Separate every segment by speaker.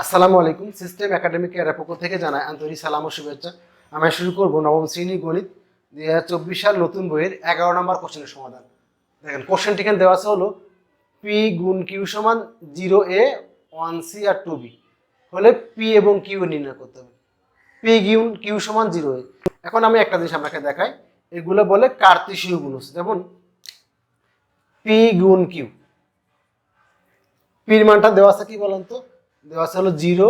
Speaker 1: আসসালামু আলাইকুম। System academic এর পক্ষ থেকে জানাই আন্তরিক সালাম ও শুভেচ্ছা। আমরা শুরু করব নবম শ্রেণী গণিত 2024 সাল নতুন বইয়ের 11 নম্বর কোশ্চেনের সমাধান। দেখেন কোশ্চেনটি এখানে দেওয়া আছে হলো পি গুণ কিউ সমান 0a 1c আর 2b হলে পি এবং কিউ নির্ণয় করতে হবে। পি গুণ কিউ সমান 0a। এখন আমি একটা জিনিস আপনাকে দেখাই, এগুলো বলে কার্তেশীয় গুণজ। যেমন পি গুণ কিউ, পির মানটা দেওয়া আছে কি বলেন তো, দেওয়া আছে হলো 0,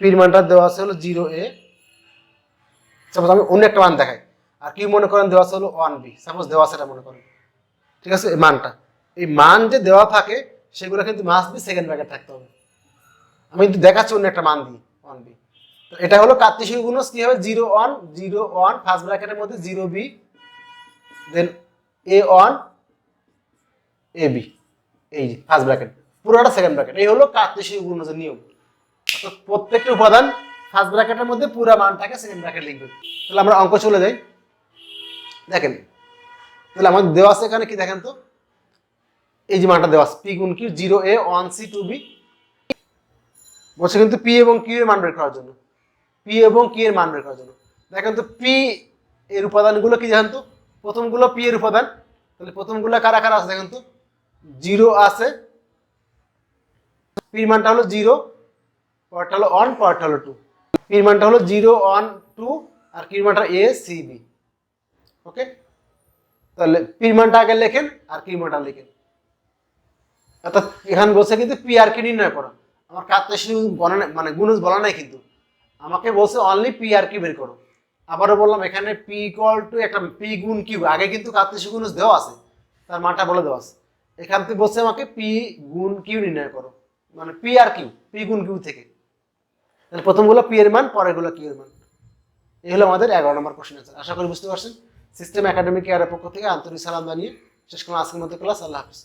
Speaker 1: পির মানটা দেওয়া আছে হলো 0a। সাপোজ আমি অন্য একটা মান দেখাই, আর কি মনে করেন দেওয়া আছে হলো 1b, সাপোজ দেওয়া আছে এটা মনে করেন, ঠিক আছে। এই মানটা, এই মান যে দেওয়া থাকে সেগুলো কিন্তু মাস্ট বি সেকেন্ড ব্র্যাকেট থাকতে হবে। আমি কিন্তু দেখাচ্ছি অন্য একটা মান দিই 1b। তো এটা হলো কার্তেশীয় গুণজ। কি হবে 0 1 0 1 ফার্স্ট ব্র্যাকেটের মধ্যে 0b, দেন a1 ab, এই যে ফার্স্ট ব্র্যাকেট পুরোটা সেকেন্ড ব্র্যাকেট। এই হলো কার্তেশীয় গুণজের নিয়ম। অর্থাৎ প্রত্যেকটা উপাদান ফার্স্ট ব্র্যাকেটের মধ্যে পুরো মানটাকে সেকেন্ড ব্র্যাকেট লিখবে। তাহলে আমরা অঙ্ক চলে যাই। দেখেন তাহলে আমাদের দেওয়া আছে এখানে কি দেখেন তো, এই যে মানটা দেওয়া আছে পি গুণ কিউ 0a 1c 2b বলছে কিন্তু পি এবং কিউ এর মান বের করার জন্য, পি এবং কিউ এর মান বের করার জন্য। দেখেন তো পি এর উপাদানগুলো কি জানেন তো, প্রথমগুলো পি এর উপাদান। তাহলে প্রথমগুলো কারা কারা আছে দেখেন তো, 0 আছে, পির মানটা হলো 0, পরেরটা হলো 1, পরেরটা হলো 2। পির মানটা হলো 0 1 2 আর কির মানটা a c b। ওকে, তাহলে পির মানটা আগে লেখেন আর কির মানটা লেখেন। অর্থাৎ এখানে বলছে কিন্তু পি আর কি নির্ণয় করো। আমার কার্তেশীয় বলা নাই, মানে গুণজ বলা নাই, কিন্তু আমাকে বলছে অনলি পি আর কি বের করো। আবারও বললাম এখানে পি ইকুয়াল টু একটা পি গুণ কিউ, আগে কিন্তু কার্তেশীয় গুণজ দেওয়া আছে, তার মানটা বলে দেওয়া আছে। এখান থেকে বলছে আমাকে পি গুণ কিউ নির্ণয় করো, মানে পি আর কিউ, পি গুণ কিউ থেকে। তাহলে প্রথমগুলো পি এর মান, পরেরগুলো কিউ এর মান। এই হলো আমাদের 11 নম্বর কোশ্চেন আনসার। আশা করি বুঝতে পারছেন। সিস্টেম একাডেমিক এর পক্ষ থেকে আন্তরিক সালাম জানিয়ে শেষ করলাম আজকের মতো ক্লাস। আল্লাহ হাফিজ।